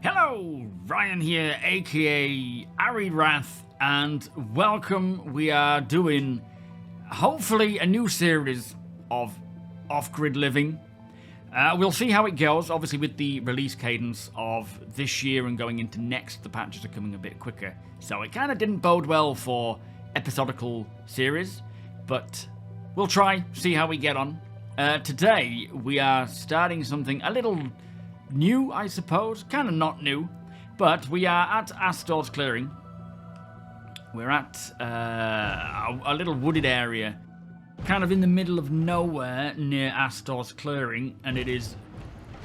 Hello, Ryan here, aka Ari Rath, and welcome. We are doing, hopefully, a new series of off-grid living. We'll see how it goes. Obviously, with the release cadence of this year and going into next, the patches are coming a bit quicker. So it kind of didn't bode well for episodical series, but we'll try, see how we get on. Today, we are starting something a little new, I suppose. Kind of not new, but we are at Ator's clearing. We're at a little wooded area, kind of in the middle of nowhere near Ator's clearing, and it is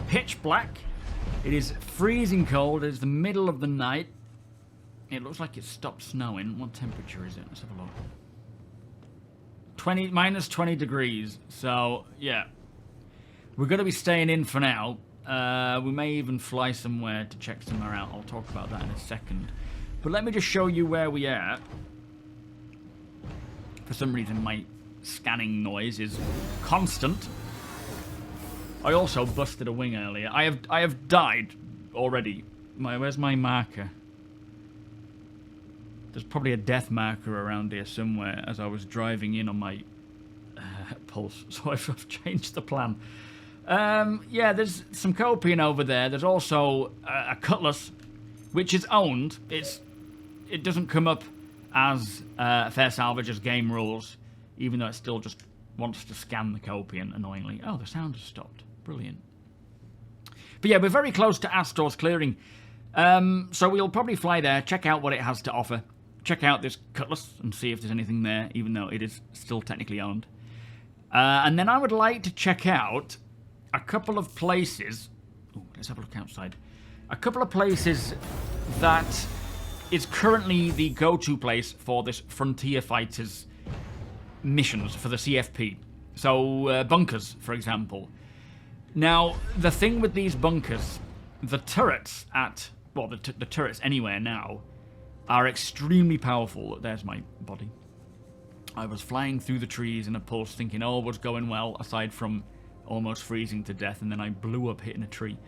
pitch black. It is freezing cold. It is the middle of the night. It looks like it stopped snowing. What temperature is it? Let's have a look. Minus 20 degrees. So, yeah. We're going to be staying in for now. We may even fly somewhere to check somewhere out. I'll talk about that in a second. But let me just show you where we are. For some reason, my scanning noise is constant. I also busted a wing earlier. I have died already. Where's my marker? There's probably a death marker around here somewhere as I was driving in on my pulse. So I've changed the plan. Yeah, there's some copian over there. There's also a cutlass, which is owned. It doesn't come up as fair salvage as game rules, even though it still just wants to scan the copian, annoyingly. Oh, the sound has stopped. Brilliant. But yeah, we're very close to Ator's clearing. So we'll probably fly there, check out what it has to offer, check out this cutlass and see if there's anything there, even though it is still technically owned. And then I would like to check out a couple of places. Ooh, let's have a look outside. A couple of places that is currently the go-to place for this Frontier Fighters missions for the CFP. So, bunkers, for example. Now, the thing with these bunkers, the turrets the turrets anywhere now are extremely powerful. There's my body. I was flying through the trees in a pulse thinking all was going well, aside from almost freezing to death, and then I blew up hitting a tree.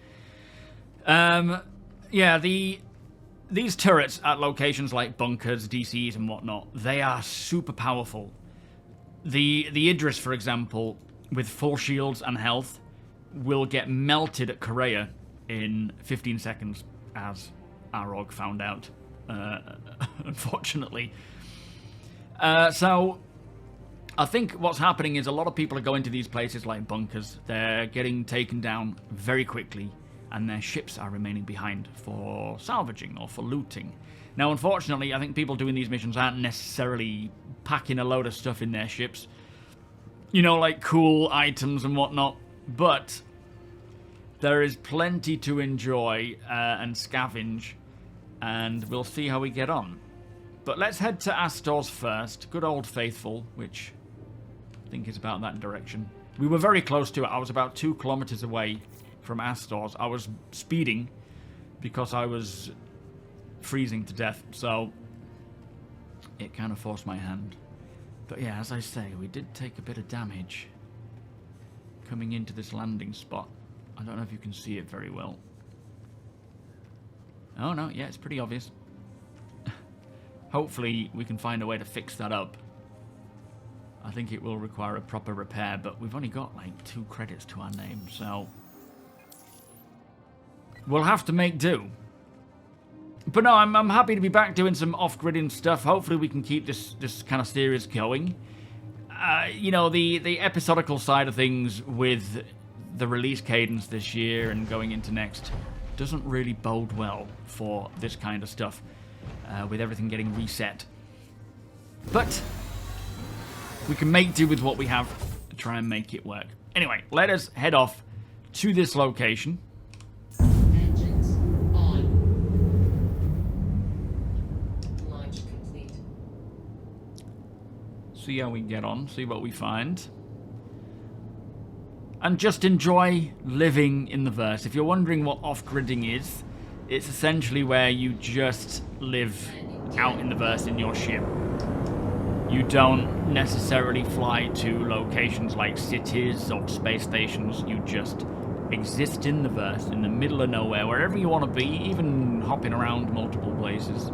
Yeah, these turrets at locations like bunkers, DCs and whatnot, they are super powerful. The Idris, for example, with full shields and health, will get melted at Korea in 15 seconds, as Arog found out, unfortunately. So I think what's happening is a lot of people are going to these places like bunkers. They're getting taken down very quickly, and their ships are remaining behind for salvaging or for looting. Now, unfortunately, I think people doing these missions aren't necessarily packing a load of stuff in their ships. You know, like cool items and whatnot. But there is plenty to enjoy and scavenge, and we'll see how we get on. But let's head to Ator's first. Good old Faithful, which I think is about that direction. We were very close to it. I was about 2 kilometers away from Ator's. I was speeding because I was freezing to death, so it kind of forced my hand. But yeah, as I say, we did take a bit of damage coming into this landing spot. I don't know if you can see it very well. Oh no, yeah, it's pretty obvious. Hopefully we can find a way to fix that up. I think it will require a proper repair, but we've only got like 2 credits to our name, so we'll have to make do. But no, I'm happy to be back doing some off-gridding stuff. Hopefully we can keep this kind of series going. You know, the episodical side of things with the release cadence this year and going into next doesn't really bode well for this kind of stuff, with everything getting reset. But we can make do with what we have and try and make it work. Anyway, let us head off to this location. Engines on. Launch complete. See how we get on, see what we find. And just enjoy living in the verse. If you're wondering what off-gridding is, it's essentially where you just live out in the verse in your ship. You don't necessarily fly to locations like cities or space stations. You just exist in the verse, in the middle of nowhere, wherever you want to be, even hopping around multiple places.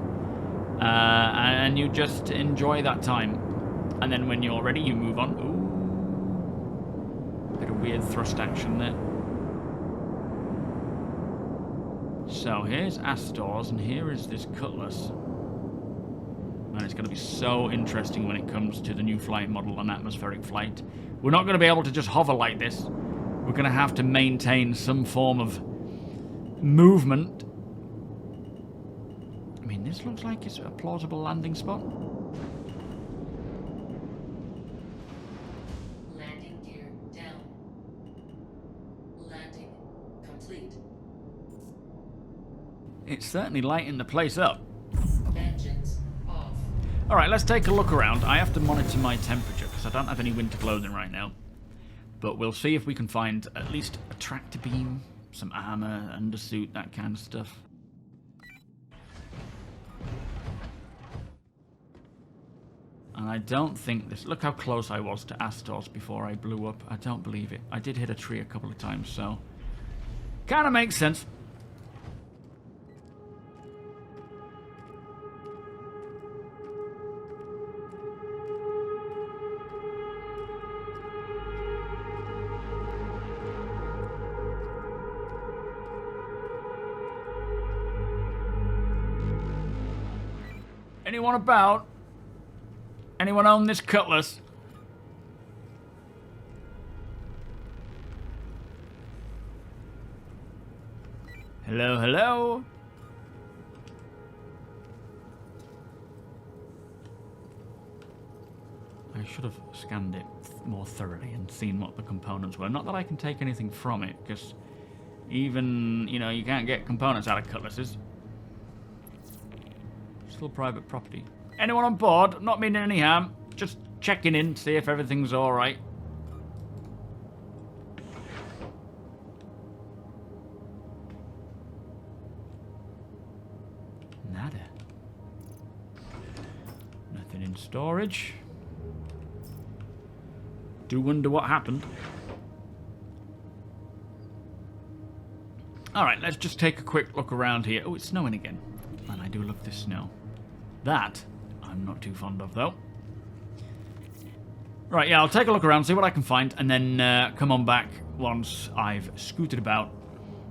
And you just enjoy that time. And then when you're ready, you move on. Ooh. Bit of weird thrust action there. So here's Ator's, and here is this Cutlass. Man, it's going to be so interesting when it comes to the new flight model on atmospheric flight. We're not going to be able to just hover like this. We're going to have to maintain some form of movement. I mean, this looks like it's a plausible landing spot. Landing gear down. Landing complete. It's certainly lighting the place up. Engines off. Alright, let's take a look around. I have to monitor my temperature because I don't have any winter clothing right now. But we'll see if we can find at least a tractor beam, some armor, undersuit, that kind of stuff. And I don't think this... Look how close I was to Ator's before I blew up. I don't believe it. I did hit a tree a couple of times, so... kind of makes sense. Anyone about? Anyone own this Cutlass? Hello, hello? I should have scanned it more thoroughly and seen what the components were. Not that I can take anything from it, because even, you know, you can't get components out of Cutlasses. Still private property. Anyone on board? Not meaning any harm. Just checking in, see if everything's alright. Nada. Nothing in storage. Do wonder what happened. Alright, let's just take a quick look around here. Oh, it's snowing again. Man, I do love this snow. That, I'm not too fond of, though. Right, yeah, I'll take a look around, see what I can find, and then come on back once I've scooted about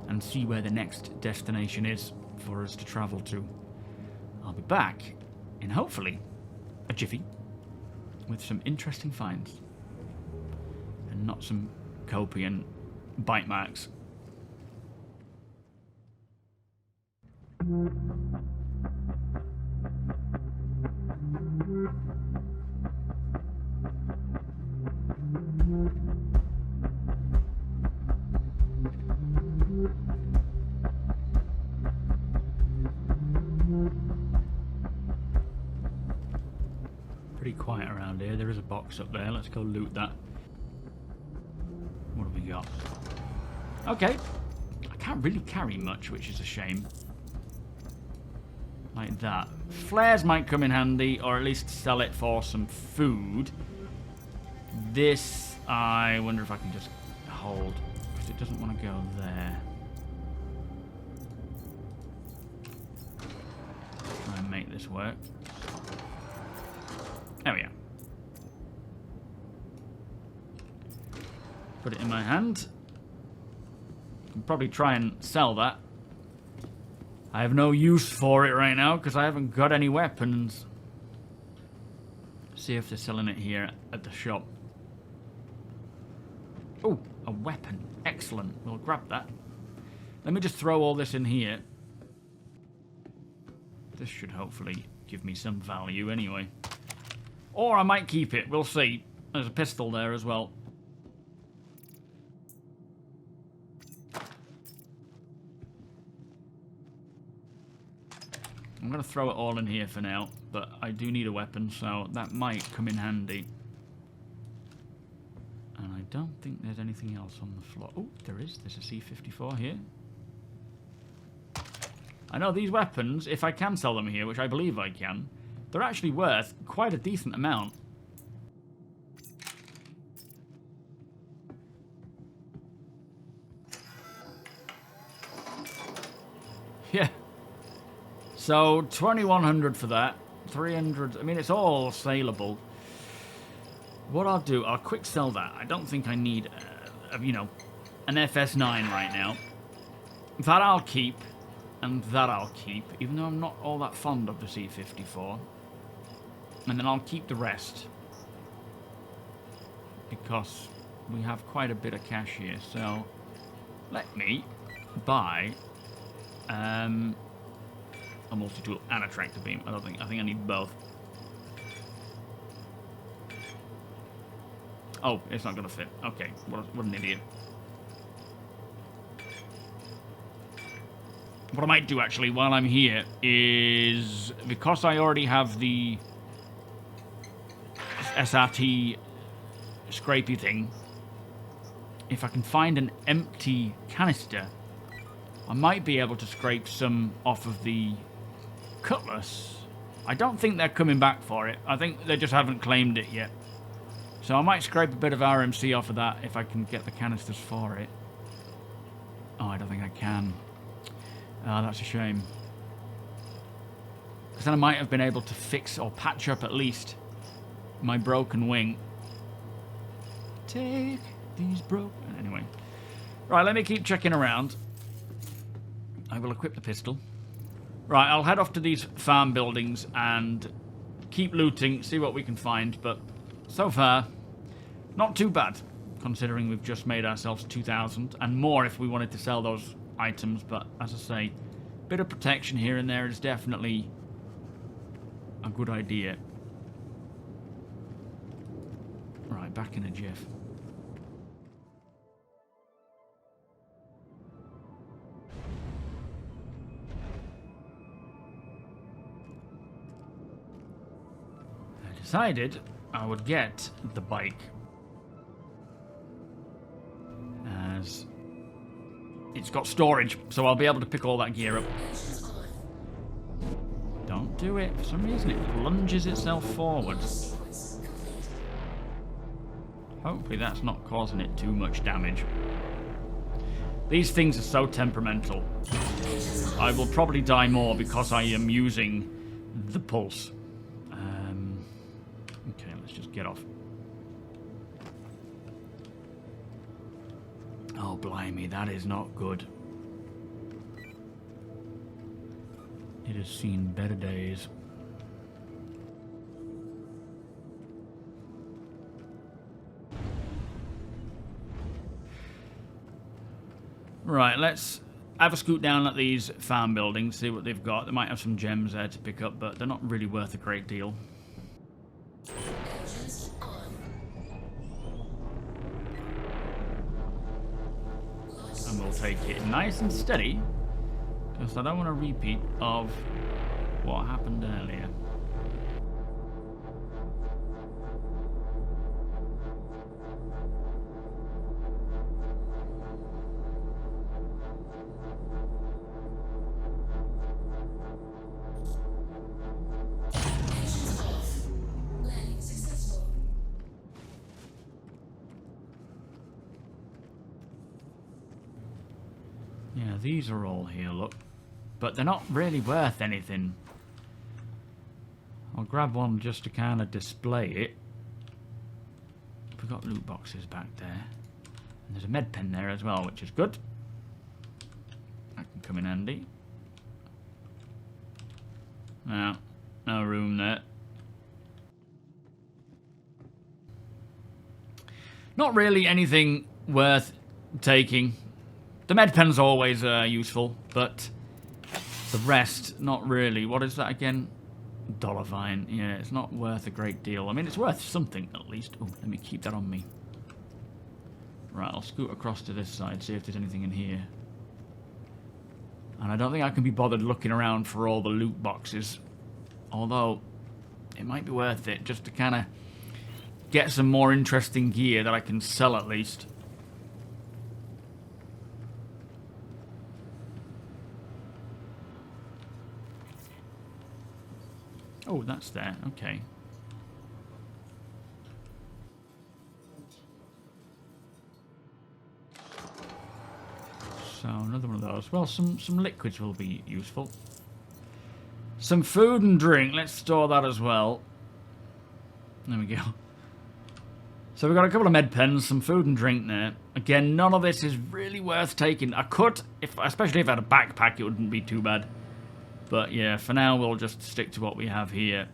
and see where the next destination is for us to travel to. I'll be back in, hopefully, a jiffy with some interesting finds. And not some copian bite marks. Pretty quiet around here. There is a box up there. Let's go loot that. What have we got? Okay. I can't really carry much, which is a shame. Like that. Flares might come in handy, or at least sell it for some food. This, I wonder if I can just hold, because it doesn't want to go there. Try and make this work. There we are. Put it in my hand. Can probably try and sell that. I have no use for it right now because I haven't got any weapons. See if they're selling it here at the shop. Oh, a weapon. Excellent. We'll grab that. Let me just throw all this in here. This should hopefully give me some value anyway. Or I might keep it. We'll see. There's a pistol there as well. I'm going to throw it all in here for now, but I do need a weapon, so that might come in handy. And I don't think there's anything else on the floor. Oh, there is. There's a C-54 here. I know these weapons, if I can sell them here, which I believe I can, they're actually worth quite a decent amount. So 2100 for that. 300. I mean, it's all saleable. What I'll do, I'll quick sell that. I don't think I need, you know, an FS9 right now. That I'll keep, and that I'll keep, even though I'm not all that fond of the C-54. And then I'll keep the rest, because we have quite a bit of cash here. So let me buy a multi-tool and a tractor beam. I think I need both. Oh, it's not going to fit. Okay, what an idiot. What I might do, actually, while I'm here, is... because I already have the SRT scrapey thing, if I can find an empty canister, I might be able to scrape some off of the Cutlass. I don't think they're coming back for it. I think they just haven't claimed it yet. So I might scrape a bit of RMC off of that if I can get the canisters for it. Oh, I don't think I can. Oh, that's a shame. Because then I might have been able to fix or patch up at least my broken wing. Take these broken... Anyway. Right, let me keep checking around. I will equip the pistol. Right, I'll head off to these farm buildings and keep looting, see what we can find. But so far, not too bad, considering we've just made ourselves 2,000 and more if we wanted to sell those items. But as I say, a bit of protection here and there is definitely a good idea. Right, back in a jiff. I decided I would get the bike, as it's got storage, so I'll be able to pick all that gear up. Don't do it. For some reason it lunges itself forward. Hopefully that's not causing it too much damage. These things are so temperamental. I will probably die more because I am using the pulse. Okay, let's just get off. Oh, blimey, that is not good. It has seen better days. Right, let's have a scoot down at these farm buildings, see what they've got. They might have some gems there to pick up, but they're not really worth a great deal. And we'll take it nice and steady, because I don't want a repeat of what happened earlier. Yeah, these are all here, look. But they're not really worth anything. I'll grab one just to kind of display it. We've got loot boxes back there. And there's a med pen there as well, which is good. That can come in handy. No, no room there. Not really anything worth taking. The med pen's always useful, but the rest, not really. What is that again? Dollar Vine. Yeah, it's not worth a great deal. I mean, it's worth something at least. Oh, let me keep that on me. Right, I'll scoot across to this side, see if there's anything in here. And I don't think I can be bothered looking around for all the loot boxes. Although, it might be worth it just to kind of get some more interesting gear that I can sell at least. Oh, that's there. Okay. So, another one of those. Well, some liquids will be useful. Some food and drink. Let's store that as well. There we go. So we've got a couple of med pens, some food and drink there. Again, none of this is really worth taking. I could, especially if I had a backpack, it wouldn't be too bad. But yeah, for now we'll just stick to what we have here.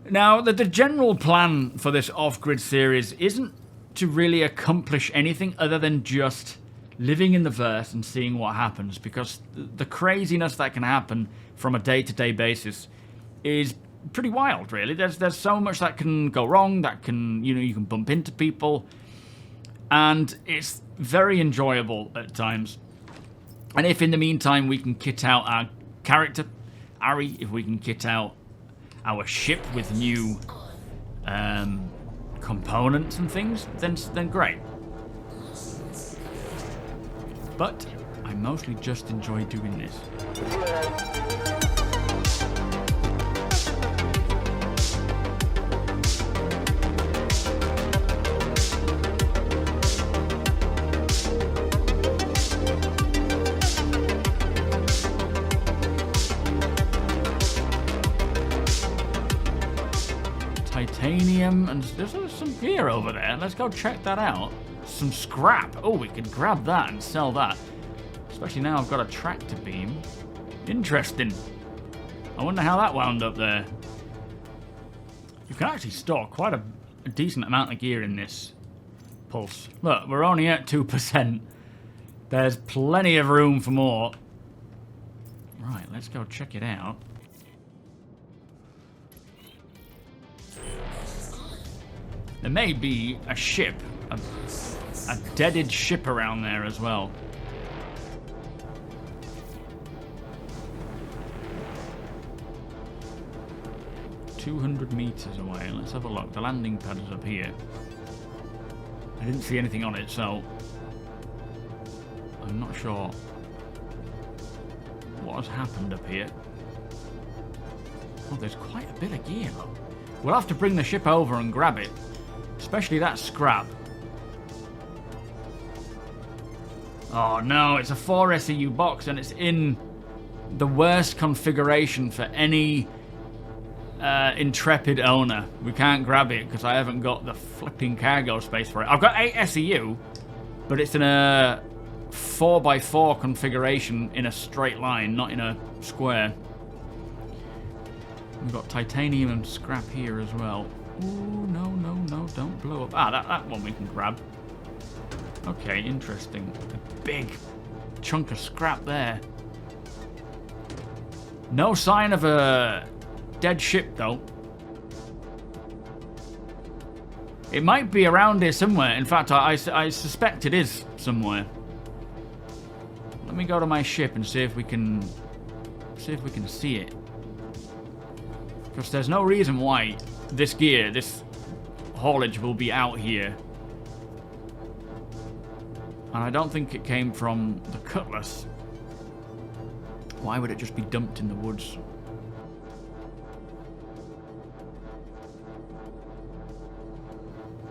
Now, the general plan for this off-grid series isn't to really accomplish anything other than just living in the verse and seeing what happens, because the craziness that can happen from a day-to-day basis is pretty wild, really. There's so much that can go wrong, that can, you can bump into people, and it's very enjoyable at times. And if in the meantime we can kit out our character, Ari, if we can kit out our ship with new components and things, then great. But I mostly just enjoy doing this. Titanium, and there's some gear over there. Let's go check that out. Some scrap. Oh, we could grab that and sell that. Especially now I've got a tractor beam. Interesting. I wonder how that wound up there. You can actually store quite a decent amount of gear in this pulse. Look, we're only at 2%. There's plenty of room for more. Right, let's go check it out. There may be a ship, a deaded ship around there as well. "200 meters away. Let's have a look. The landing pad is up here. I didn't see anything on it, so I'm not sure what has happened up here. Oh, there's quite a bit of gear, look. We'll have to bring the ship over and grab it. Especially that scrap. Oh no, it's a 4 SEU box and it's in the worst configuration for any intrepid owner. We can't grab it because I haven't got the flipping cargo space for it. I've got 8 SEU, but it's in a 4x4 configuration in a straight line, not in a square. We've got titanium and scrap here as well. Ooh, no, don't blow up. Ah, that one we can grab. Okay, interesting. A big chunk of scrap there. No sign of a dead ship, though. It might be around here somewhere. In fact, I suspect it is somewhere. Let me go to my ship and see if we can see it. Because there's no reason why this gear, this haulage will be out here. And I don't think it came from the Cutlass. Why would it just be dumped in the woods?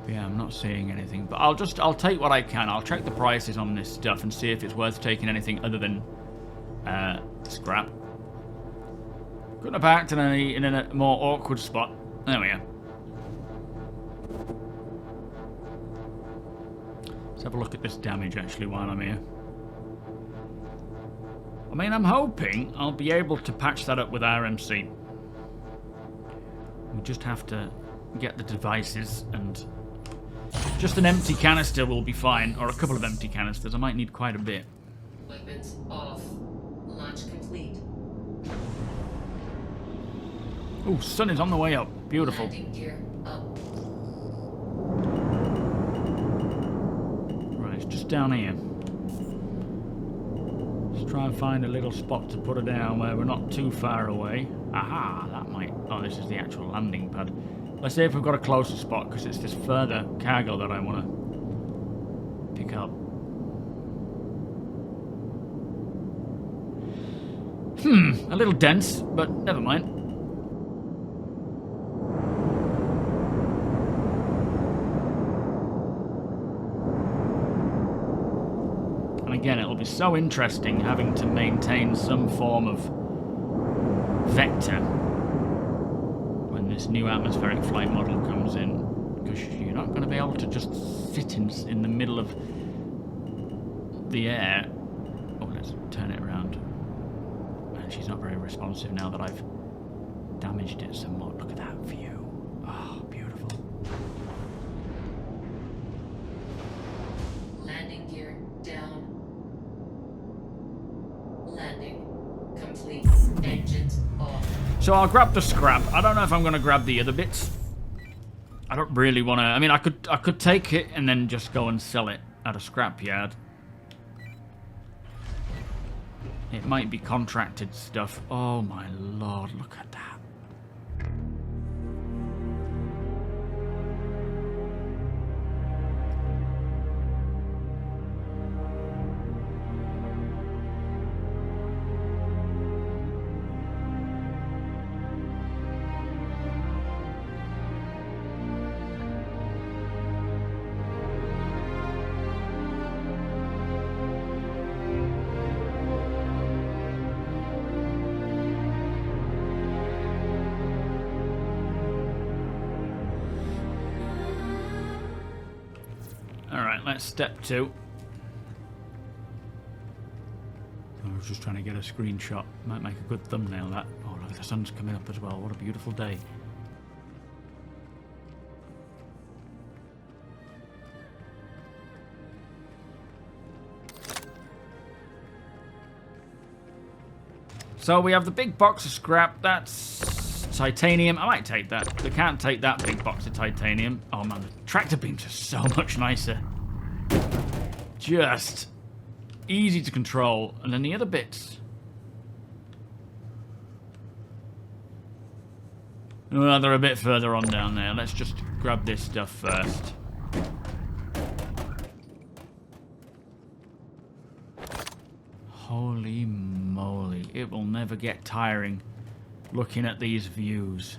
Yeah, I'm not seeing anything. But I'll take what I can. I'll check the prices on this stuff and see if it's worth taking anything other than scrap. Couldn't have packed in a more awkward spot. There we are. Let's have a look at this damage actually while I'm here. I mean, I'm hoping I'll be able to patch that up with RMC. We just have to get the devices, and just an empty canister will be fine, or a couple of empty canisters. I might need quite a bit. Weapons off. Launch complete. Ooh, sun is on the way up. Beautiful. Landing gear up. Right, it's just down here. Let's try and find a little spot to put her down where we're not too far away. Aha, that might... Oh, this is the actual landing pad. Let's see if we've got a closer spot, because it's this further cargo that I want to pick up. A little dense, but never mind. And again, it'll be so interesting having to maintain some form of vector when this new atmospheric flight model comes in, because you're not going to be able to just sit in the middle of the air. Oh, let's turn it around. And she's not very responsive now that I've damaged it somewhat. Look at that view. Oh, beautiful. Landing gear down. Landing complete. Engines off. So I'll grab the scrap. I don't know if I'm going to grab the other bits. I don't really want to. I mean, I could take it and then just go and sell it at a scrapyard. It might be contracted stuff. Oh my lord, look at that. Alright, step 2. I was just trying to get a screenshot. Might make a good thumbnail, that. Oh, look, the sun's coming up as well. What a beautiful day. So we have the big box of scrap. That's titanium. I might take that. We can't take that big box of titanium. Oh man, the tractor beams are so much nicer. Just easy to control. And then the other bits. Well, they're a bit further on down there. Let's just grab this stuff first. Holy moly. It will never get tiring looking at these views.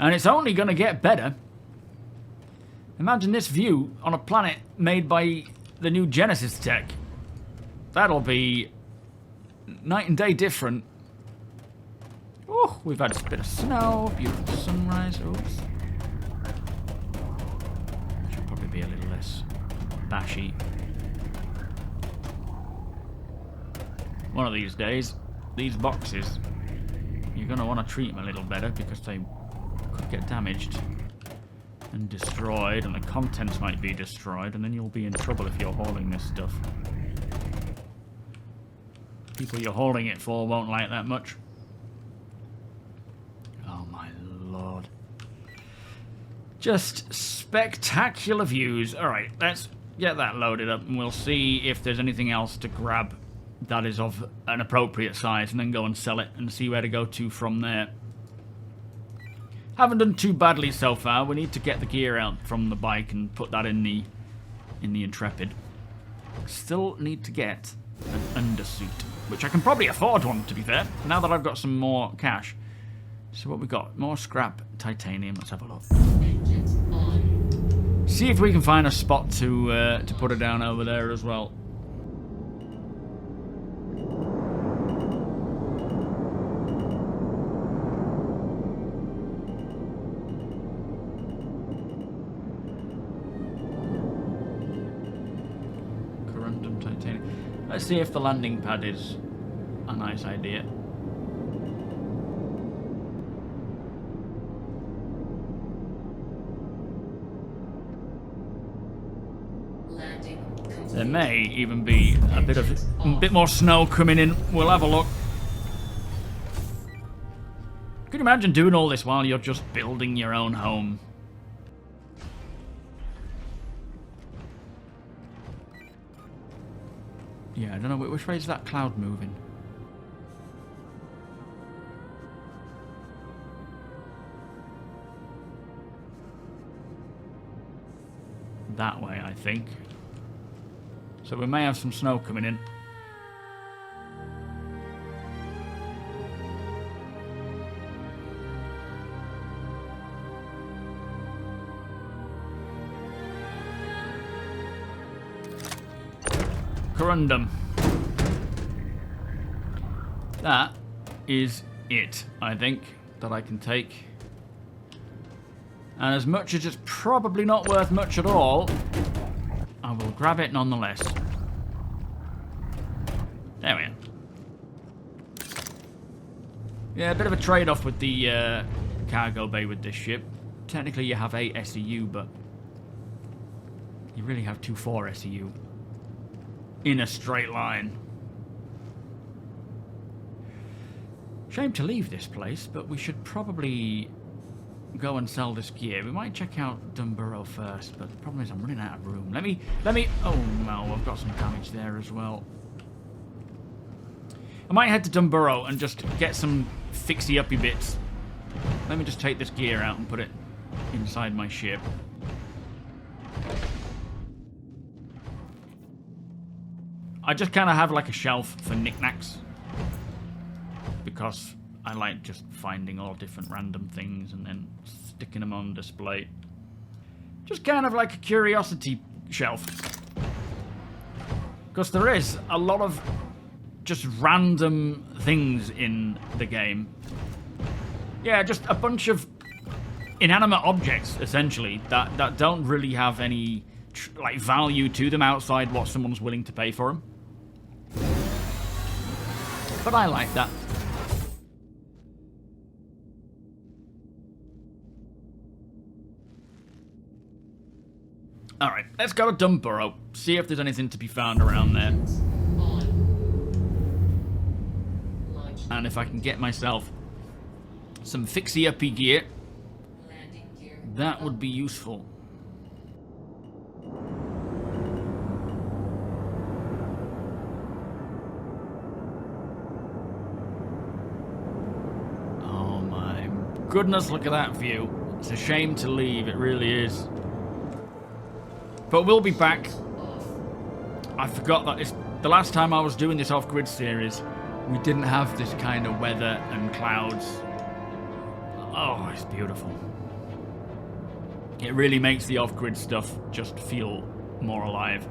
And it's only going to get better. Imagine this view on a planet made by the new Genesis tech. That'll be night and day different. Oh, we've had a bit of snow, beautiful sunrise. Oops. Should probably be a little less bashy. One of these days, these boxes, you're going to want to treat them a little better because they could get damaged and destroyed, and the contents might be destroyed, and then you'll be in trouble if you're hauling this stuff. People you're hauling it for won't like that much. Oh my lord. Just spectacular views. Alright, let's get that loaded up and we'll see if there's anything else to grab that is of an appropriate size, and then go and sell it and see where to go to from there. Haven't done too badly so far. We need to get the gear out from the bike and put that in the Intrepid. Still need to get an undersuit, which I can probably afford one, to be fair, now that I've got some more cash. So what we got? More scrap titanium. Let's have a look. See if we can find a spot to put it down over there as well. Let's see if the landing pad is a nice idea. There may even be a bit more snow coming in. We'll have a look. Can you imagine doing all this while you're just building your own home? Yeah, I don't know, which way is that cloud moving? That way, I think. So we may have some snow coming in. Corundum. That is it, I think, that I can take. And as much as it's probably not worth much at all, I will grab it nonetheless. There we are. Yeah, a bit of a trade-off with the cargo bay with this ship. Technically you have 8 SEU, but you really have 2-4 SEU in a straight line. Shame to leave this place, but we should probably go and sell this gear. We might check out Dunborough first, but the problem is I'm running out of room. Let me, oh no, I've got some damage there as well. I might head to Dunborough and just get some fixy-uppy bits. Let me just take this gear out and put it inside my ship. I just kind of have like a shelf for knickknacks, because I like just finding all different random things and then sticking them on display. Just kind of like a curiosity shelf. Because there is a lot of just random things in the game. Yeah, just a bunch of inanimate objects, essentially, that don't really have any like value to them outside what someone's willing to pay for them. But I like that. Alright, let's go to Dunborough. See if there's anything to be found around there. And if I can get myself some fixie-uppy gear, that would be useful. Oh my goodness, look at that view. It's a shame to leave, it really is. But we'll be back. I forgot that it's the last time I was doing this off-grid series, we didn't have this kind of weather and clouds. Oh, it's beautiful. It really makes the off-grid stuff just feel more alive.